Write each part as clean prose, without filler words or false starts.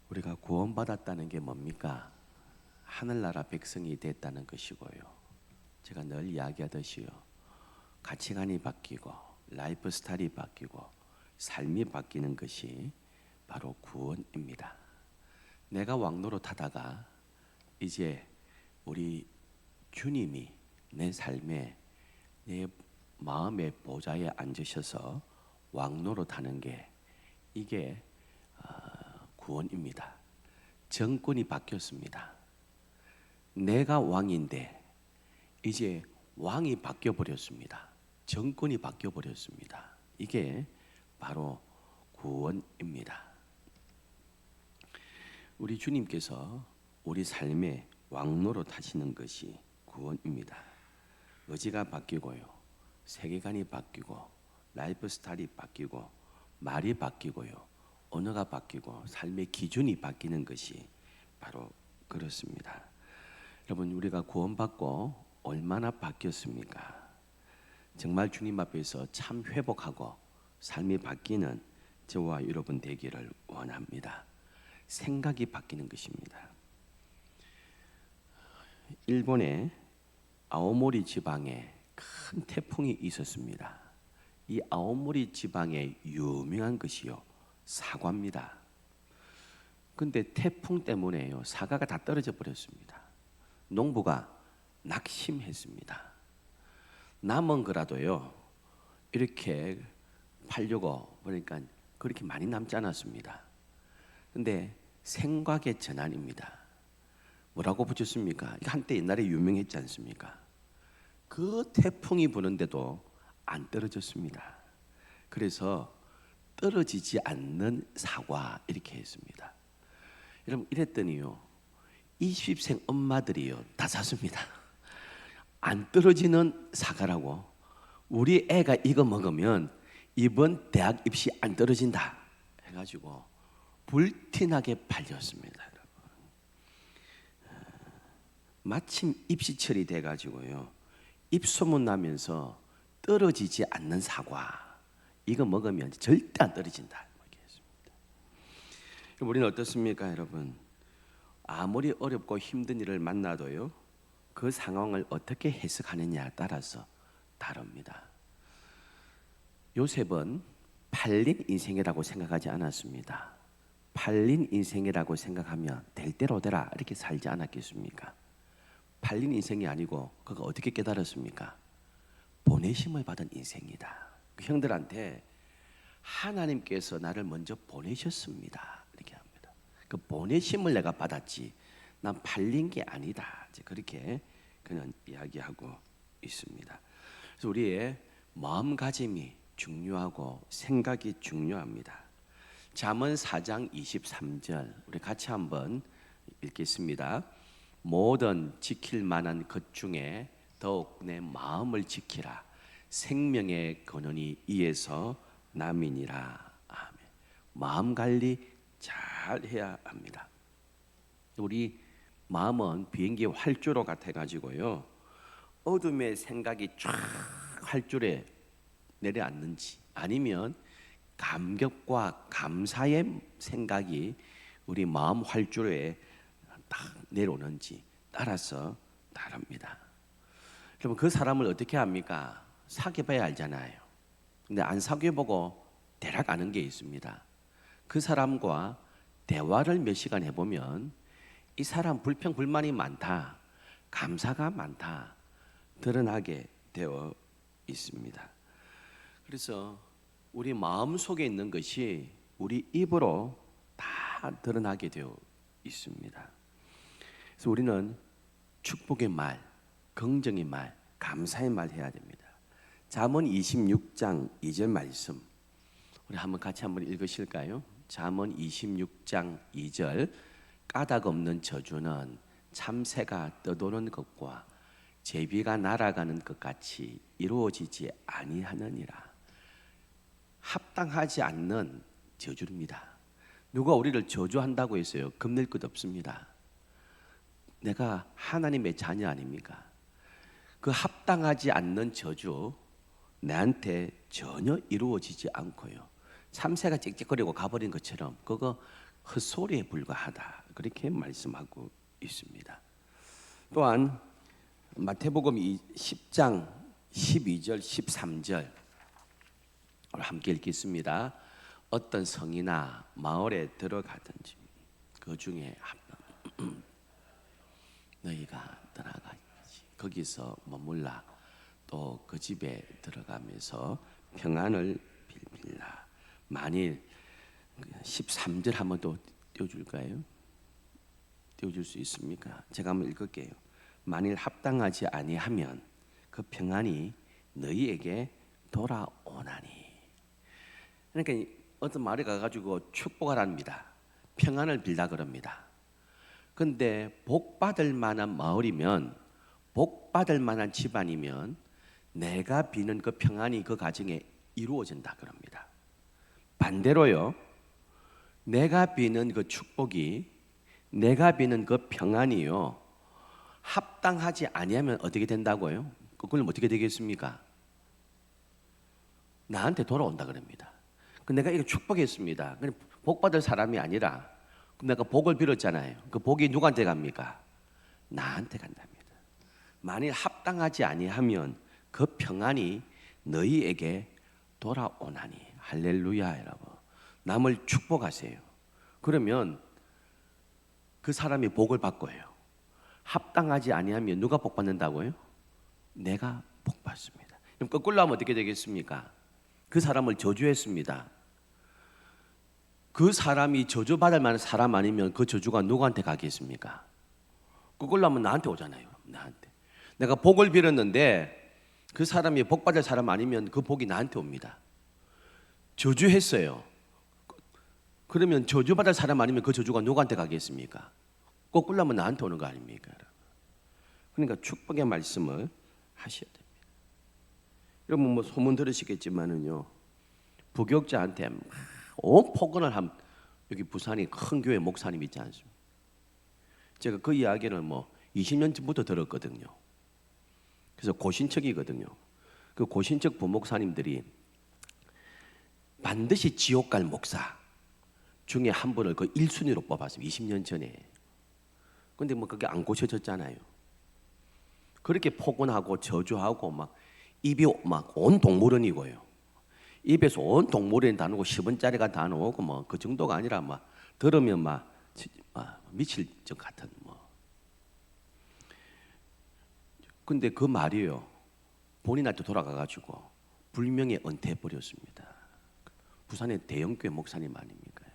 우리가 구원받았다는 게 뭡니까? 하늘나라 백성이 됐다는 것이고요. 제가 늘 이야기하듯이요, 가치관이 바뀌고 라이프 스타일이 바뀌고 삶이 바뀌는 것이 바로 구원입니다. 내가 왕노릇하다가 이제 우리 주님이 내 삶에, 내 마음의 보좌에 앉으셔서 왕노릇하는 게 이게 구원입니다. 정권이 바뀌었습니다. 내가 왕인데 이제 왕이 바뀌어 버렸습니다. 정권이 바뀌어 버렸습니다. 이게 바로 구원입니다. 우리 주님께서 우리 삶에 왕노릇 하시는 것이 구원입니다. 의지가 바뀌고요, 세계관이 바뀌고 라이프 스타일이 바뀌고 말이 바뀌고요, 언어가 바뀌고 삶의 기준이 바뀌는 것이 바로 그렇습니다. 여러분, 우리가 구원받고 얼마나 바뀌었습니까? 정말 주님 앞에서 참 회복하고 삶이 바뀌는 저와 여러분 되기를 원합니다. 생각이 바뀌는 것입니다. 일본의 아오모리 지방에 큰 태풍이 있었습니다. 이 아오모리 지방의 유명한 것이요, 사과입니다. 근데 태풍 때문에요, 사과가 다 떨어져 버렸습니다. 농부가 낙심했습니다. 남은 거라도요, 이렇게 팔려고 보니까 그렇게 많이 남지 않았습니다. 근데 생각의 전환입니다. 뭐라고 붙였습니까? 한때 옛날에 유명했지 않습니까? 그 태풍이 부는데도 안 떨어졌습니다. 그래서 떨어지지 않는 사과 이렇게 했습니다. 여러분, 이랬더니요, 20생 엄마들이요 다 샀습니다. 안 떨어지는 사과라고, 우리 애가 이거 먹으면 이번 대학 입시 안 떨어진다 해가지고 불티나게 팔렸습니다. 여러분, 마침 입시철이 돼가지고요, 입소문 나면서 떨어지지 않는 사과, 이거 먹으면 절대 안 떨어진다 이렇게 했습니다. 우리는 어떻습니까, 여러분? 아무리 어렵고 힘든 일을 만나도요, 그 상황을 어떻게 해석하느냐에 따라서 다릅니다. 요셉은 팔린 인생이라고 생각하지 않았습니다. 팔린 인생이라고 생각하면 될 대로 되라 이렇게 살지 않았겠습니까? 팔린 인생이 아니고 그가 어떻게 깨달았습니까? 보내심을 받은 인생이다. 그 형들한테 하나님께서 나를 먼저 보내셨습니다 이렇게 합니다. 그 보내심을 내가 받았지 난 팔린 게 아니다, 그렇게 그는 이야기하고 있습니다. 그래서 우리의 마음가짐이 중요하고 생각이 중요합니다. 잠언 4장 23절 우리 같이 한번 읽겠습니다. 모든 지킬 만한 것 중에 더욱 내 마음을 지키라. 생명의 근원이 이에서 남이니라. 아멘. 마음 관리 잘 해야 합니다. 우리 마음은 비행기 활주로 같아가지고요, 어둠의 생각이 쫙 활주로에 내려앉는지 아니면 감격과 감사의 생각이 우리 마음 활주로에 딱 내려오는지 따라서 다릅니다. 그럼 그 사람을 어떻게 합니까? 사귀어봐야 알잖아요. 근데 안 사귀어보고 대략 아는 게 있습니다. 그 사람과 대화를 몇 시간 해보면 이 사람 불평 불만이 많다, 감사가 많다 드러나게 되어 있습니다. 그래서 우리 마음 속에 있는 것이 우리 입으로 다 드러나게 되어 있습니다. 그래서 우리는 축복의 말, 긍정의 말, 감사의 말 해야 됩니다. 잠언 26장 2절 말씀 우리 같이 한번 읽으실까요? 잠언 26장 2절 까닭 없는 저주는 참새가 떠도는 것과 제비가 날아가는 것 같이 이루어지지 아니하느니라. 합당하지 않는 저주입니다. 누가 우리를 저주한다고 했어요? 겁낼 것 없습니다. 내가 하나님의 자녀 아닙니까? 그 합당하지 않는 저주 내한테 전혀 이루어지지 않고요, 참새가 짹짹거리고 가버린 것처럼 그거 헛소리에 불과하다. 그렇게 말씀하고 있습니다. 또한 마태복음 10장 12절 13절 함께 읽겠습니다. 어떤 성이나 마을에 들어가든지 그 중에 너희가 떠나가야지. 거기서 머물라. 또 그 집에 들어가면서 평안을 빌라. 만일 13절 한번 또 띄워줄까요? 띄워줄 수 있습니까? 제가 한번 읽을게요. 만일 합당하지 아니하면 그 평안이 너희에게 돌아오나니. 그러니까 어떤 마을에 가가지고 축복하랍니다. 평안을 빌라 그럽니다. 근데 복 받을 만한 마을이면, 복 받을 만한 집안이면 내가 비는 그 평안이 그 가정에 이루어진다 그럽니다. 반대로요, 내가 비는 그 축복이, 내가 비는 그 평안이요, 합당하지 아니하면 어떻게 된다고요? 그걸 어떻게 되겠습니까? 나한테 돌아온다 그럽니다. 내가 이거 축복했습니다. 복 받을 사람이 아니라, 내가 복을 빌었잖아요. 그 복이 누구한테 갑니까? 나한테 간답니다. 만일 합당하지 아니하면 그 평안이 너희에게 돌아오나니. 할렐루야. 여러분, 남을 축복하세요. 그러면 그 사람이 복을 받고요. 합당하지 아니하면 누가 복 받는다고요? 내가 복 받습니다. 그럼 거꾸로 하면 어떻게 되겠습니까? 그 사람을 저주했습니다. 그 사람이 저주받을 만한 사람 아니면 그 저주가 누구한테 가겠습니까? 거꾸로 하면 나한테 오잖아요. 나한테. 내가 복을 빌었는데 그 사람이 복 받을 사람 아니면 그 복이 나한테 옵니다. 저주했어요. 그러면 저주받을 사람 아니면 그 저주가 누구한테 가겠습니까? 거꾸로 하면 나한테 오는 거 아닙니까? 그러니까 축복의 말씀을 하셔야 됩니다. 여러분 뭐 소문 들으시겠지만은요, 부교육자한테 온 폭언을 한, 여기 부산이 큰 교회 목사님 있지 않습니까? 제가 그 이야기를 뭐 20년 전부터 들었거든요. 그래서 고신척이거든요. 그 고신척 부목사님들이 반드시 지옥 갈 목사 중에 한 분을 그 1순위로 뽑았어요. 20년 전에. 근데 뭐 그게 안 고쳐졌잖아요. 그렇게 폭언하고 저주하고 막 입이 막 온 동물원이고요. 입에서 온 동물원이 다 나오고 10원짜리가 다 나오고 뭐 그 정도가 아니라 막 들으면 막 미칠 것 같은 뭐. 근데 그 말이요, 본인한테 돌아가가지고 불명예 은퇴해 버렸습니다. 부산의 대형교회 목사님 아닙니까?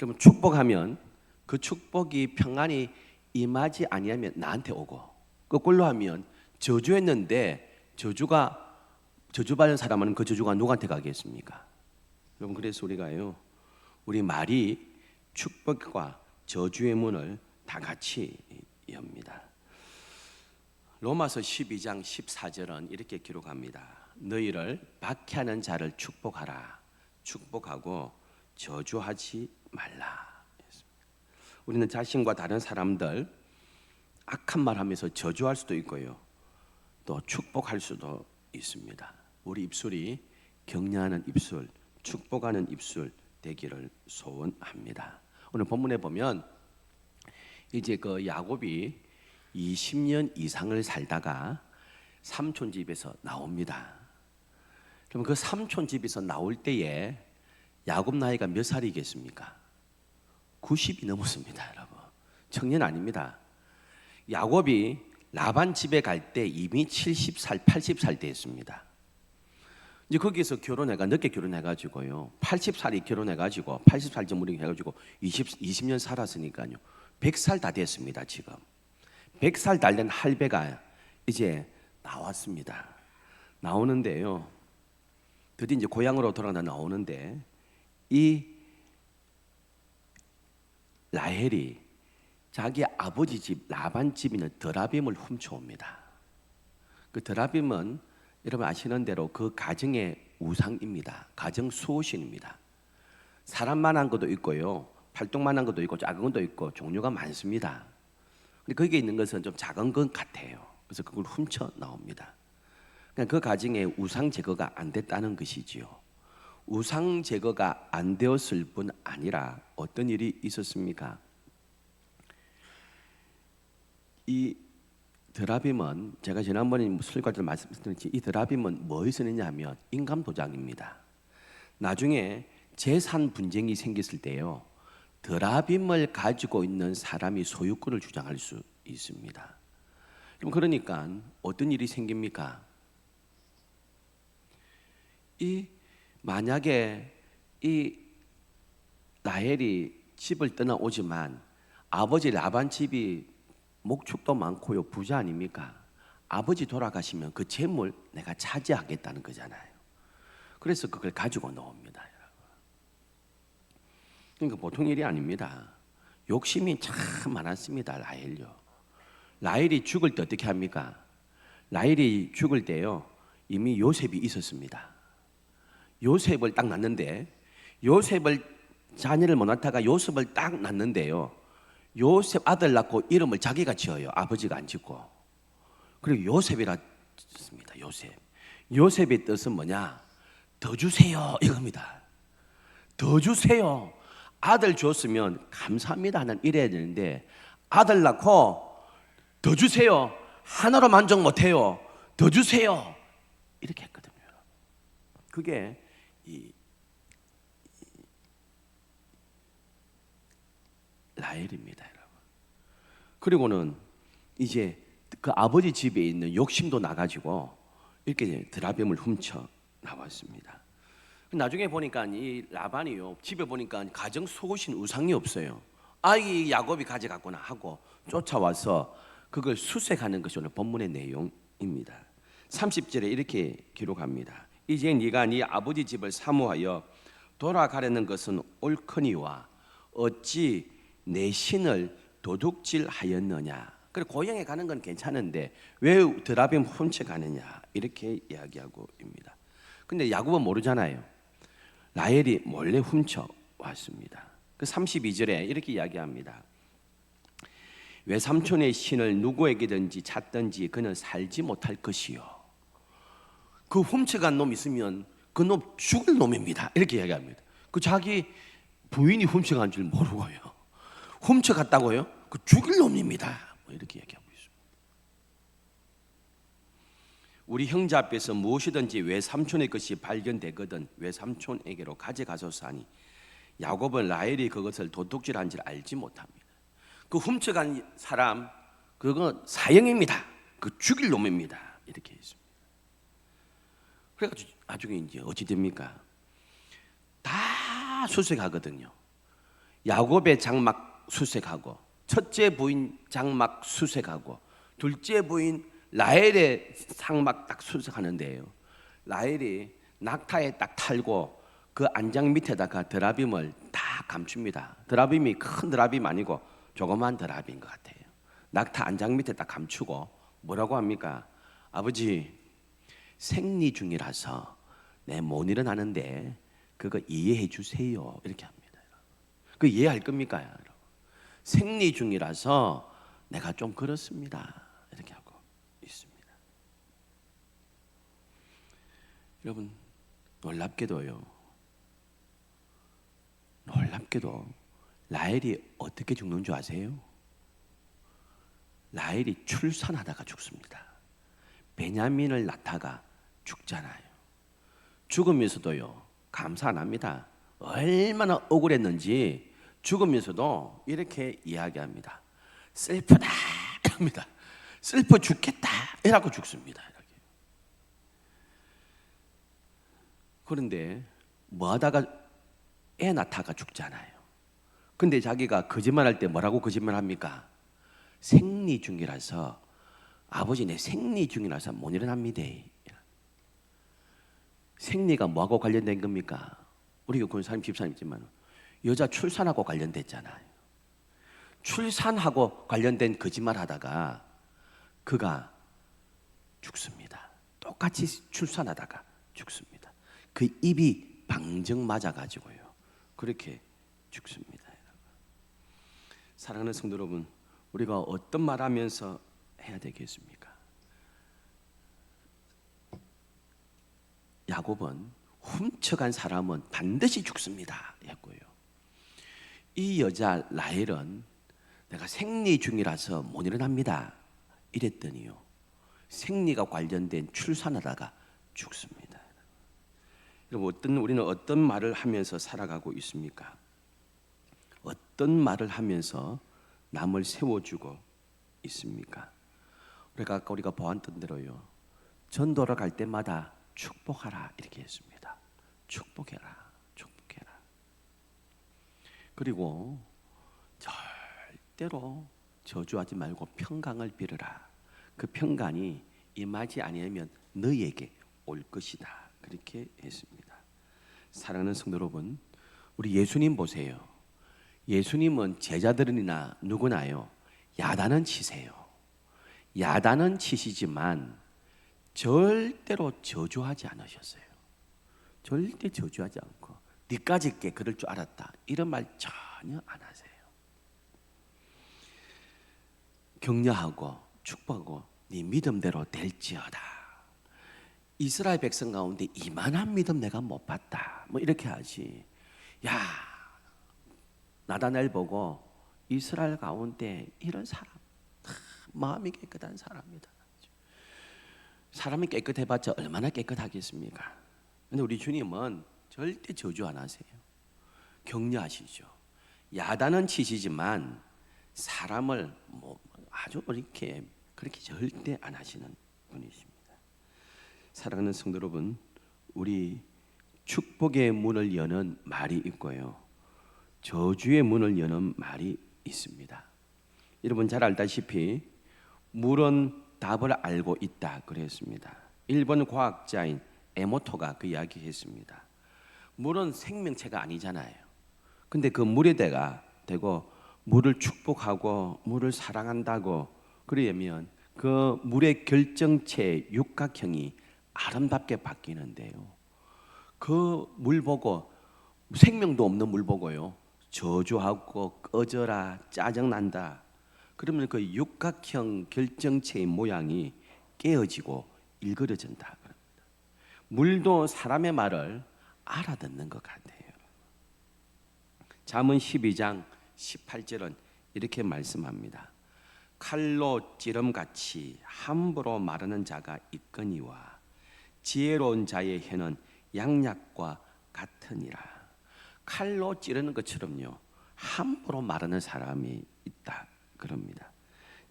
여러분 축복하면 그 축복이 평안이 임하지 아니하면 나한테 오고, 거꾸로 하면 저주했는데 저주받은 사람은 그 저주가 누구한테 가겠습니까? 여러분 그래서 우리가요, 우리 말이 축복과 저주의 문을 다 같이 엽니다. 로마서 12장 14절은 이렇게 기록합니다. 너희를 박해하는 자를 축복하라. 축복하고 저주하지 말라. 우리는 자신과 다른 사람들 악한 말 하면서 저주할 수도 있고요, 또 축복할 수도 있습니다. 우리 입술이 격려하는 입술, 축복하는 입술 되기를 소원합니다. 오늘 본문에 보면 이제 그 야곱이 20년 이상을 살다가 삼촌 집에서 나옵니다. 그럼 그 삼촌 집에서 나올 때에 야곱 나이가 몇 살이겠습니까? 90이 넘었습니다, 여러분. 청년 아닙니다. 야곱이 라반 집에 갈 때 이미 70살, 80살 됐습니다. 이제 거기서 늦게 결혼해가지고요, 80살이 결혼해가지고 80살쯤 우리 해가지고 20년 살았으니까요, 100살 다 됐습니다. 지금 100살 달된 할배가 이제 나왔습니다. 나오는데요, 드디어 이제 고향으로 돌아가 나오는데 이 라헬이 자기 아버지 집 라반 집에 있는 드라빔을 훔쳐옵니다. 그 드라빔은 여러분 아시는 대로 그 가정의 우상입니다. 가정 수호신입니다. 사람만한 것도 있고요, 팔뚝만한 것도 있고 작은 것도 있고 종류가 많습니다. 근데 거기에 있는 것은 좀 작은 것 같아요. 그래서 그걸 훔쳐 나옵니다. 그러니까 그 가정에 우상 제거가 안 됐다는 것이지요. 우상 제거가 안 되었을 뿐 아니라 어떤 일이 있었습니까? 이 드라빔은 제가 지난번에 설교할 말씀드렸지, 이 드라빔은 뭐에 쓰느냐 하면 인감 도장입니다. 나중에 재산 분쟁이 생겼을 때요, 드라빔을 가지고 있는 사람이 소유권을 주장할 수 있습니다. 그러니까 어떤 일이 생깁니까? 만약에 이 라헬이 집을 떠나오지만 아버지 라반 집이 목축도 많고요, 부자 아닙니까? 아버지 돌아가시면 그 재물 내가 차지하겠다는 거잖아요. 그래서 그걸 가지고 나옵니다. 그러니까 보통 일이 아닙니다. 욕심이 참 많았습니다. 라헬요. 라헬이 죽을 때 어떻게 합니까? 라헬이 죽을 때요, 이미 요셉이 있었습니다. 요셉을 딱 낳는데, 요셉을 자녀를 못 낳다가 요셉을 딱 낳는데요, 요셉 아들 낳고 이름을 자기가 지어요. 아버지가 안 짓고. 그리고 요셉이라 짓습니다. 요셉의 뜻은 뭐냐? 더 주세요 이겁니다. 더 주세요. 아들 줬으면 감사합니다 하는 이래야 되는데, 아들 낳고 더 주세요, 하나로 만족 못해요, 더 주세요, 이렇게 했거든요. 그게 이 라헬입니다, 여러분. 그리고는 이제 그 아버지 집에 있는 욕심도 나가지고 이렇게 드라빔을 훔쳐 나왔습니다. 나중에 보니까 이 라반이요, 집에 보니까 가정 속옷인 우상이 없어요. 이 야곱이 가져갔구나 하고 쫓아와서 그걸 수색하는 것이 오늘 본문의 내용입니다. 30절에 이렇게 기록합니다. 이제 네가 네 아버지 집을 사모하여 돌아가려는 것은 옳거니와 어찌 내 신을 도둑질하였느냐. 그래, 고향에 가는 건 괜찮은데 왜 드라빔 훔쳐가느냐, 이렇게 이야기하고 있습니다. 근데 야곱은 모르잖아요. 라헬이 몰래 훔쳐 왔습니다. 그 32절에 이렇게 이야기합니다. 외삼촌의 신을 누구에게든지 찾든지 그는 살지 못할 것이요. 그 훔쳐간 놈 있으면 그 놈 죽을 놈입니다, 이렇게 이야기합니다. 그 자기 부인이 훔쳐간 줄 모르고요, 훔쳐갔다고요? 그 죽일 놈입니다, 이렇게 얘기하고 있습니다. 우리 형제 앞에서 무엇이든지 외삼촌의 것이 발견되거든 외삼촌에게로 가져가소서 하니 야곱은 라헬이 그것을 도둑질한 줄 알지 못합니다. 그 훔쳐간 사람 그거 사형입니다, 그 죽일 놈입니다, 이렇게 했습니다. 그래가지고 나중에 이제 어찌 됩니까? 다 수색하거든요. 야곱의 장막 수색하고, 첫째 부인 장막 수색하고, 둘째 부인 라헬의 장막 딱 수색하는데요, 라헬이 낙타에 딱 탈고 그 안장 밑에다가 드라빔을 다 감춥니다. 드라빔이 큰 드라빔 아니고 조그만 드라빔인 것 같아요. 낙타 안장 밑에 딱 감추고 뭐라고 합니까? 아버지, 생리 중이라서 내 못 일어나는데 그거 이해해 주세요, 이렇게 합니다. 그 이해할 겁니까? 여러분? 생리 중이라서 내가 좀 그렇습니다, 이렇게 하고 있습니다. 여러분, 놀랍게도 라헬이 어떻게 죽는 줄 아세요? 라헬이 출산하다가 죽습니다. 베냐민을 낳다가 죽잖아요. 죽으면서도요, 감사 안 합니다. 얼마나 억울했는지 죽으면서도 이렇게 이야기합니다. 슬프다 합니다. 슬퍼 죽겠다 이라고 죽습니다. 이렇게. 그런데 뭐 하다가 애 낳다가 죽잖아요. 근데 자기가 거짓말할 때 뭐라고 거짓말합니까? 생리 중이라서, 아버지 내 생리 중이라서 못 일어납니다. 생리가 뭐하고 관련된 겁니까? 우리 교회 사람 집사님 있지만 여자 출산하고 관련됐잖아요. 출산하고 관련된 거짓말 하다가 그가 죽습니다. 똑같이 출산하다가 죽습니다. 그 입이 방정 맞아가지고요, 그렇게 죽습니다. 사랑하는 성도 여러분, 우리가 어떤 말 하면서 해야 되겠습니까? 야곱은 훔쳐간 사람은 반드시 죽습니다 했고요. 이 여자 라헬은 내가 생리 중이라서 못 일어납니다 이랬더니요, 생리가 관련된 출산하다가 죽습니다. 여러분, 우리는 어떤 말을 하면서 살아가고 있습니까? 어떤 말을 하면서 남을 세워주고 있습니까? 아까 우리가 보았던 대로요, 전도를 갈 때마다 축복하라 이렇게 했습니다. 축복해라, 축복해라. 그리고 절대로 저주하지 말고 평강을 빌어라. 그 평강이 임하지 아니하면 너희에게 올 것이다. 그렇게 했습니다. 사랑하는 성도 여러분, 우리 예수님 보세요. 예수님은 제자들이나 누구나요, 야단은 치세요. 야단은 치시지만 절대로 저주하지 않으셨어요. 절대 저주하지 않고 니까지 게 그럴 줄 알았다 이런 말 전혀 안 하세요. 격려하고 축복하고 네 믿음대로 될지어다. 이스라엘 백성 가운데 이만한 믿음 내가 못 봤다 뭐 이렇게 하지. 야, 나다넬 보고 이스라엘 가운데 이런 사람, 마음이 깨끗한 사람이다. 사람이 깨끗해봤자 얼마나 깨끗하겠습니까? 근데 우리 주님은 절대 저주 안 하세요. 격려하시죠. 야단은 치시지만 사람을 아주 이렇게 그렇게 절대 안 하시는 분이십니다. 사랑하는 성도 여러분, 우리 축복의 문을 여는 말이 있고요, 저주의 문을 여는 말이 있습니다. 여러분 잘 알다시피 물은 답을 알고 있다 그랬습니다. 일본 과학자인 에모토가 그 이야기했습니다. 물은 생명체가 아니잖아요. 근데 그 물에 대고 물을 축복하고 물을 사랑한다고 그러면 그 물의 결정체 육각형이 아름답게 바뀌는데요, 그 물 보고, 생명도 없는 물 보고요, 저주하고 꺼져라 짜증난다 그러면 그 육각형 결정체의 모양이 깨어지고 일그러진다 그럽니다. 물도 사람의 말을 알아듣는 것 같아요. 잠언 12장 18절은 이렇게 말씀합니다. 칼로 찌름같이 함부로 말하는 자가 있거니와 지혜로운 자의 혀는 양약과 같으니라. 칼로 찌르는 것처럼요, 함부로 말하는 사람이 있다 그럽니다.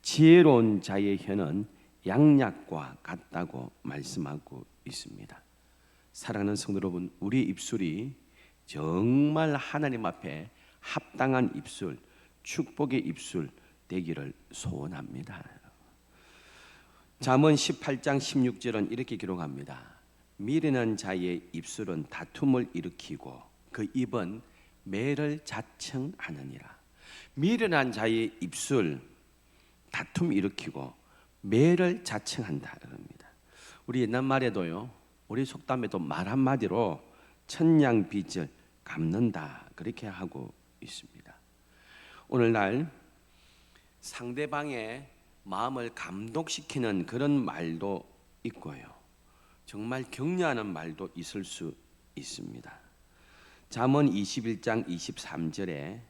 지혜로운 자의 혀는 양약과 같다고 말씀하고 있습니다. 사랑하는 성도 여러분, 우리 입술이 정말 하나님 앞에 합당한 입술, 축복의 입술 되기를 소원합니다. 잠언 18장 16절은 이렇게 기록합니다. 미련한 자의 입술은 다툼을 일으키고 그 입은 매를 자청하느니라. 미련한 자의 입술 다툼 일으키고 매를 자청한다 그럽니다. 우리 옛날 말에도요, 우리 속담에도 말 한마디로 천냥빚을 갚는다 그렇게 하고 있습니다. 오늘날 상대방의 마음을 감동시키는 그런 말도 있고요, 정말 격려하는 말도 있을 수 있습니다. 잠언 21장 23절에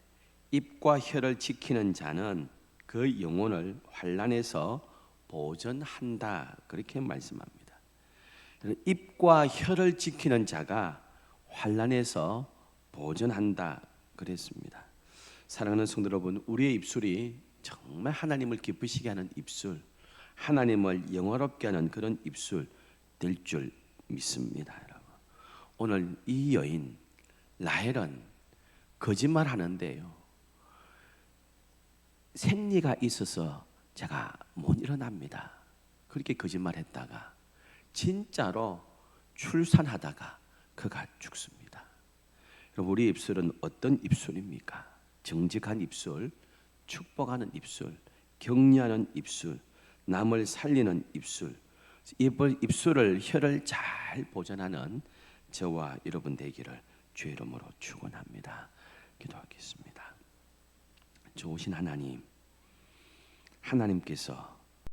입과 혀를 지키는 자는 그 영혼을 환난에서 보전한다 그렇게 말씀합니다. 입과 혀를 지키는 자가 환난에서 보전한다 그랬습니다. 사랑하는 성도 여러분, 우리의 입술이 정말 하나님을 기쁘시게 하는 입술, 하나님을 영화롭게 하는 그런 입술 될 줄 믿습니다. 여러분, 오늘 이 여인 라헬은 거짓말 하는데요, 생리가 있어서 제가 못 일어납니다 그렇게 거짓말했다가 진짜로 출산하다가 그가 죽습니다. 그럼 우리 입술은 어떤 입술입니까? 정직한 입술, 축복하는 입술, 격려하는 입술, 남을 살리는 입술, 입술을, 혀를 잘 보존하는 저와 여러분 되기를 주의 이름으로 축원합니다. 기도하겠습니다. 좋으신 하나님, 하나님께서